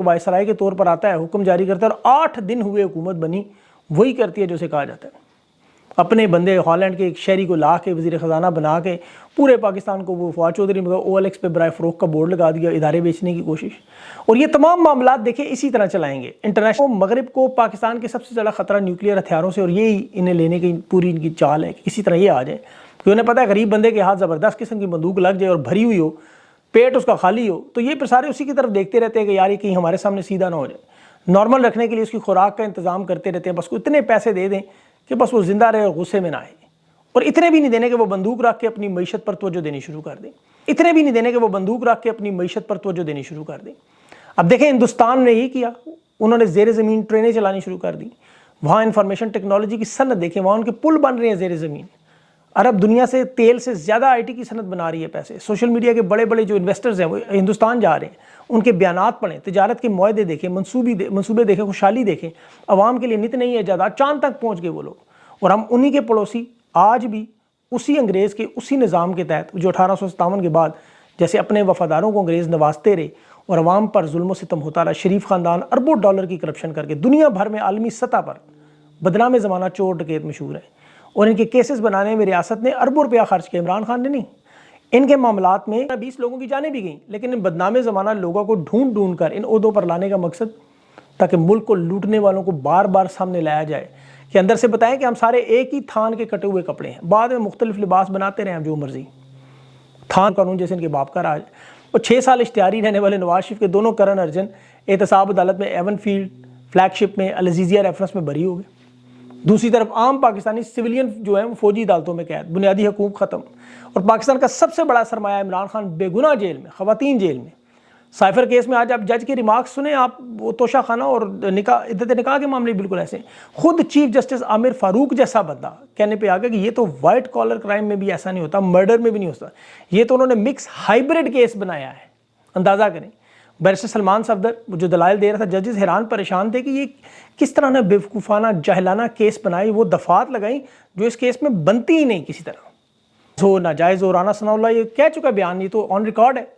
Viceroy के तौर पर आता है, हुक्म जारी करता है और 8 दिन हुए हुकूमत बनी, वही करती है जो उसे कहा जाता है। अपने बंदे हॉलैंड के एक शहरी को ला के वज़ीर ख़जाना बना के पूरे पाकिस्तान को वो फवाद चौधरी में OLX पे बराए फ़रोख्त का बोर्ड लगा दिया, इदारे बेचने की कोशिश। और ये तमाम मामला देखें इसी तरह चलाएंगे। इंटरनेशनल मगरब को पाकिस्तान के सबसे ज़्यादा ख़तरा न्यूक्लियर हथियारों से, और यही इन्हें लेने की पूरी इनकी चाल है कि किसी तरह ये आ जाए, क्योंकि उन्हें पता है गरीब बंदे के हाथ ज़बरदस्त किस्म की बंदूक लग जाए और भरी हुई हो, पेट उसका खाली हो, तो ये फिर सारे उसी की तरफ देखते रहते हैं कि यार ये कहीं हमारे सामने सीधा ना हो जाए। नॉर्मल रखने के लिए उसकी खुराक का इंतज़ाम करते रहते हैं, बस को इतने पैसे दे दें कि बस वो ज़िंदा रहे और गुस्से में ना आए। और इतने भी नहीं देने कि वो बंदूक रख के अपनी मईशत पर तवज्जो देनी शुरू कर दें। इतने भी नहीं देने कि वो बंदूक रख के अपनी मईशत पर तवज्जो देनी शुरू कर दें। अब देखें हिंदुस्तान ने यही किया, उन्होंने ज़ेर ज़मीन ट्रेनें चलानी शुरू कर दी। वहाँ इंफॉर्मेशन टेक्नोलॉजी की सनत देखें, वहाँ उनके पुल बन रहे हैं ज़ेर ज़मीन। अरब दुनिया से तेल से ज़्यादा IT की सनत बना रही है पैसे। सोशल मीडिया के बड़े बड़े जो इन्वेस्टर्स हैं वो हिंदुस्तान जा रहे हैं, उनके बयानात पढ़ें, तिजारत के मुआहदे देखें, मंसूबे देखें, खुशहाली देखें। अवाम के लिए नित नहीं है जायदाद, चांद तक पहुँच गए वो लोग। और हम उन्हीं के पड़ोसी आज भी उसी अंग्रेज़ के उसी निज़ाम के तहत जो 1857 के बाद जैसे अपने वफ़ादारों को अंग्रेज़ नवाजते रहे और अवाम पर जुल्म सितम होता रहा। शरीफ ख़ानदान अरबों डॉलर की करप्शन करके दुनिया भर में आलमी सतह पर बदनाम ज़माना चोर डकैत मशहूर है, और इनके केसेस बनाने में रियासत ने अरबों रुपया खर्च किया, इमरान खान ने नहीं। इनके मामलात में 20 लोगों की जानें भी गईं, लेकिन इन बदनाम ज़माना लोगों को ढूंढ ढूंढ कर इन ओहदों पर लाने का मकसद ताकि मुल्क को लूटने वालों को बार बार सामने लाया जाए कि अंदर से बताएं कि हम सारे एक ही थान के कटे हुए कपड़े हैं, बाद में मुख्तलिफ लिबास बनाते रहे हम जो मर्जी। थान कानून जैसे इनके बाप का राज। और 6 साल इश्तिहारी रहने वाले नवाज शरीफ के दोनों करण अर्जन एहतसाब अदालत में एवन फील्ड फ्लैगशिप में अल-अज़ीज़िया रेफरेंस में बरी हो गए। दूसरी तरफ आम पाकिस्तानी सिविलियन जो है वो फौजी अदालतों में कैद, बुनियादी हकूक ख़त्म। और पाकिस्तान का सबसे बड़ा सरमाया इमरान खान बेगुनाह जेल में, ख़वातीन जेल में। साइफर केस में आज आप जज के रिमार्क्स सुने, आप वो तोशा खाना और इद्दत निकाह के मामले बिल्कुल ऐसे। खुद चीफ जस्टिस आमिर फारूक जैसा बंदा कहने पे आ गया कि ये तो वाइट कॉलर क्राइम में भी ऐसा नहीं होता, मर्डर में भी नहीं होता, ये तो उन्होंने मिक्स हाइब्रिड केस बनाया है। अंदाज़ा करें। बैरिस्टर सलमान सफदर जो दलाइल दे रहा था, जजेस हैरान परेशान थे कि ये किस तरह ने बेवकूफ़ाना जाहिलाना केस बनाई, वो दफात लगाई जो इस केस में बनती ही नहीं किसी तरह। जो नाजायज़ और राना सनाउल्लाह ये कह चुका बयान, ये तो ऑन रिकॉर्ड है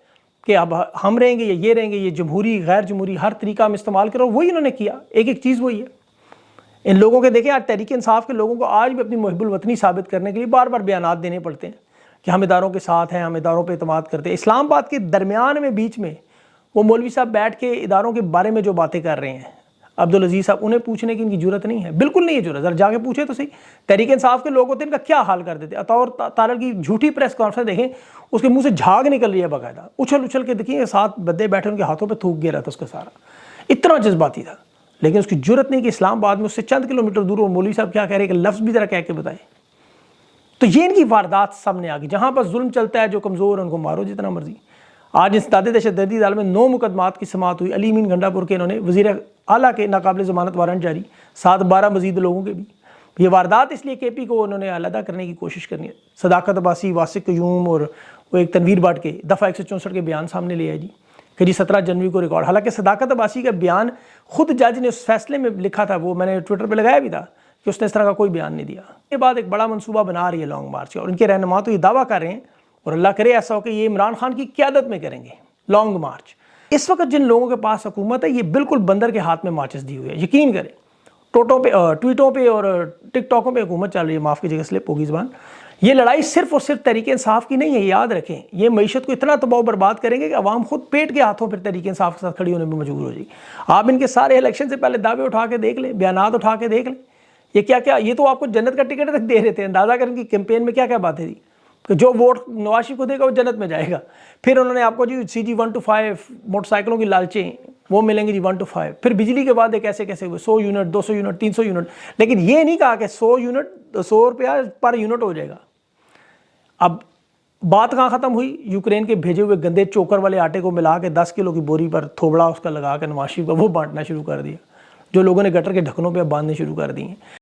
कि अब हम रहेंगे या ये रहेंगे, ये जमहूरी गैर जमहूरी हर तरीका हम इस्तेमाल करो, वही इन्होंने किया। एक एक चीज़ वही है। इन लोगों के देखें आज तहरीक इंसाफ के लोगों को आज भी अपनी मुहिब्बुल वतनी साबित करने के लिए बार बार बयानात देने पड़ते हैं कि हम इदारों के साथ हैं, हम इदारों पर एतमाद करते हैं। इस्लामाबाद के दरमियान में बीच में वो मौलवी साहब बैठ के इदारों के बारे में जो बातें कर रहे हैं, अब्दुल अजीज़ साहब, उन्हें पूछने की इनकी जरूरत नहीं है, बिल्कुल नहीं है जरूरत। जरा जाके पूछे तो सही। तहरीक इंसाफ के लोग होते हैं, इनका क्या हाल कर देते। अतौर तारल की झूठी प्रेस कॉन्फ्रेंस देखें, उसके मुंह से झाग निकल रही है बाकायदा, उछल उछल के देखिए, 7 बंदे बैठे उनके हाथों पे थूक गिरा था उसका सारा, इतना जज्बाती था। लेकिन उसकी जरूरत नहीं कि इस्लामाबाद में उससे चंद किलोमीटर दूर मौलवी साहब क्या कह रहे हैं कि लफ्ज़ भी ज़रा कह के बताए। तो ये इनकी वारदात सामने आ गई। जहाँ पर जुल्म चलता है, जो कमज़ोर है उनको मारो जितना मर्जी। आज इंसदाद दहशतगर्दी अदालत में 9 मुकदमात की समाअत हुई। अली मीन गंडापुर के इन्होंने वज़ीर आला के नाकाबिल ज़मानत वारंट जारी, 7-12 मजीद लोगों के भी। ये वारदात इसलिए KP को उन्होंने अलहदा करने की कोशिश करनी है। सदाकत अब्बासी, वासिक क़य्यूम और वो एक तनवीर भट्ट के दफ़ा 164 के बयान सामने ले आए जी कि जी 17 जनवरी को रिकॉर्ड। हालांकि सदाकत अब्बासी का बयान खुद जज ने उस फैसले में लिखा था, वो मैंने ट्विटर पर लगाया भी था कि उसने इस तरह का कोई बयान नहीं दिया। के बाद एक बड़ा मनसूबा बना रही है लॉन्ग मार्च का, और इनके रहनुमा तो ये दावा कर रहे हैं, और अल्लाह करे ऐसा हो कि ये इमरान खान की क़यादत में करेंगे लॉन्ग मार्च। इस वक्त जिन लोगों के पास हुकूमत है, ये बिल्कुल बंदर के हाथ में माचिस दी हुई है। यकीन करें, ट्वीटों पे और टिकटॉकों पे हुकूमत चल रही है, माफ़ कीजिएगा स्लिप होगी ज़बान। ये लड़ाई सिर्फ और सिर्फ तहरीक इंसाफ की नहीं है, याद रखें। ये मईशत को इतना तबाह बर्बाद करेंगे कि अवाम खुद पेट के हाथों फिर तहरीक इंसाफ के साथ खड़ी होने में मजबूर हो जाएगी। आप इनके सारे इलेक्शन से पहले दावे उठा के देख लें, बयानात उठा के देख लें, ये क्या क्या, ये तो आपको जन्नत का टिकट तक दे रहे थे। अंदाज़ा करें कि कैंपेन में क्या क्या बातें थी कि जो वोट नवाज शरीफ को देगा वो जन्नत में जाएगा। फिर उन्होंने आपको जी CG 1 to 5 मोटरसाइकिलों की लालचें वो मिलेंगी जी 1 to 5। फिर बिजली के बाद कैसे कैसे हुए 100 यूनिट, 200 यूनिट, 300 यूनिट। लेकिन ये नहीं कहा कि 100 यूनिट 100 रुपया पर यूनिट हो जाएगा। अब बात कहाँ ख़त्म हुई, यूक्रेन के भेजे हुए गंदे चोकर वाले आटे को मिला के 10 किलो की बोरी पर थोबड़ा उसका लगा के नवाज शरीफ का वो बांटना शुरू कर दिया, जो लोगों ने गटर के ढक्कनों पर बांधने शुरू कर दिए।